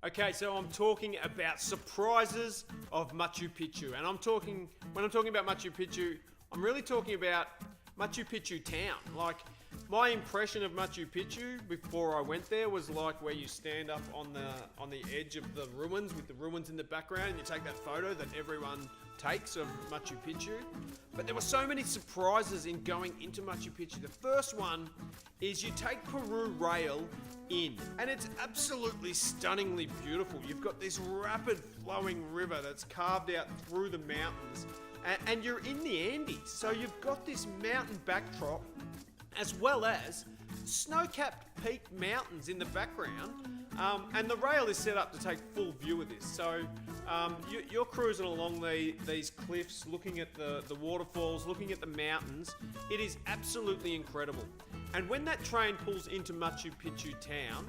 Okay, so I'm talking about surprises of Machu Picchu, and when I'm talking about Machu Picchu, I'm really talking about Machu Picchu town. Like, my impression of Machu Picchu before I went there was like where you stand up on the edge of the ruins with the ruins in the background and you take that photo that everyone takes of Machu Picchu. But there were so many surprises in going into Machu Picchu. The first one is you take Peru Rail in, and it's absolutely stunningly beautiful. You've got this rapid flowing river that's carved out through the mountains, and you're in the Andes, so you've got this mountain backdrop as well as snow-capped peak mountains in the background, and the rail is set up to take full view of this. So you're cruising along these cliffs, looking at the waterfalls, looking at the mountains. It is absolutely incredible. And when that train pulls into Machu Picchu town,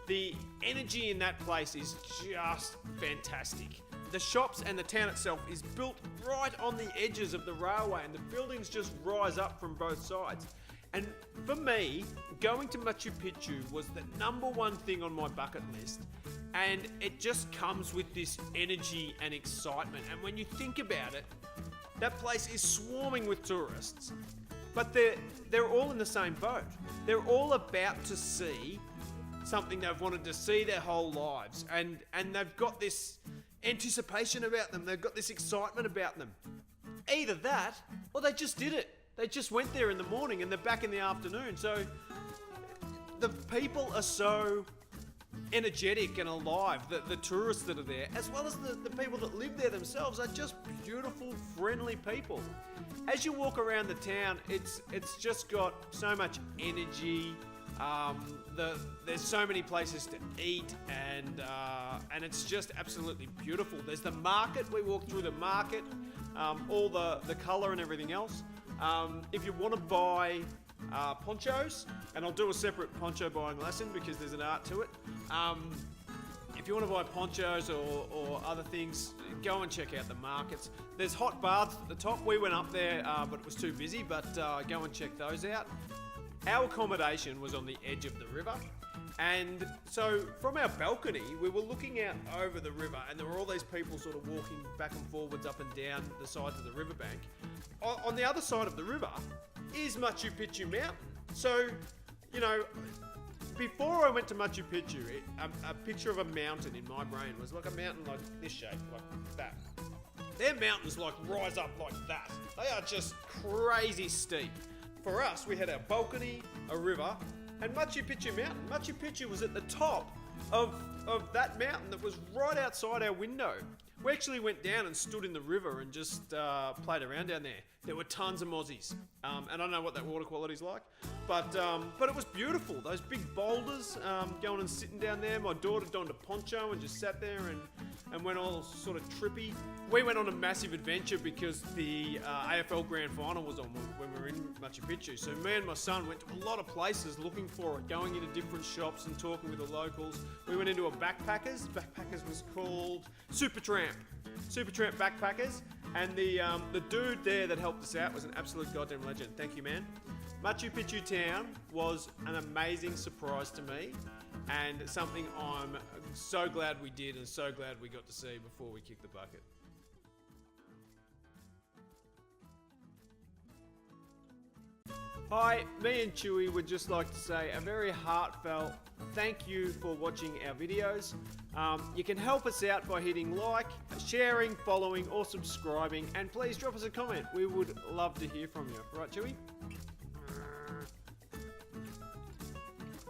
the energy in that place is just fantastic. The shops and the town itself is built right on the edges of the railway, and the buildings just rise up from both sides. And for me, going to Machu Picchu was the number one thing on my bucket list. And it just comes with this energy and excitement. And when you think about it, that place is swarming with tourists. But they're all in the same boat. They're all about to see something they've wanted to see their whole lives. And they've got this anticipation about them. They've got this excitement about them. Either that, or they just did it. They just went there in the morning and they're back in the afternoon. So the people are so energetic and alive. The tourists that are there, as well as the people that live there themselves, are just beautiful, friendly people. As you walk around the town, it's just got so much energy. There's so many places to eat, and it's just absolutely beautiful. There's the market. We walk through the market, all the colour and everything else. If you want to buy ponchos, and I'll do a separate poncho buying lesson because there's an art to it. If you want to buy ponchos or other things, go and check out the markets. There's hot baths at the top. We went up there, but it was too busy, but go and check those out. Our accommodation was on the edge of the river, and so from our balcony, we were looking out over the river, and there were all these people sort of walking back and forwards up and down the sides of the riverbank. On the other side of the river is Machu Picchu Mountain. So, you know, before I went to Machu Picchu, a picture of a mountain in my brain was like a mountain like this shape, like that. Their mountains like rise up like that. They are just crazy steep. For us, we had our balcony, a river, and Machu Picchu Mountain. Machu Picchu was at the top of that mountain that was right outside our window. We actually went down and stood in the river and just played around down there. There were tons of mozzies, and I don't know what that water quality's like, but it was beautiful. Those big boulders, going and sitting down there. My daughter donned a poncho and just sat there and went all sort of trippy. We went on a massive adventure because the AFL Grand Final was on when we were in Machu Picchu. So me and my son went to a lot of places looking for it, going into different shops and talking with the locals. We went into a Backpackers. Backpackers was called Supertramp Backpackers. And the dude there that helped us out was an absolute goddamn legend. Thank you, man. Machu Picchu town was an amazing surprise to me, and something I'm so glad we did and so glad we got to see before we kicked the bucket. Hi, me and Chewy would just like to say a very heartfelt thank you for watching our videos. You can help us out by hitting like, sharing, following or subscribing, and please drop us a comment. We would love to hear from you. Right, Chewy?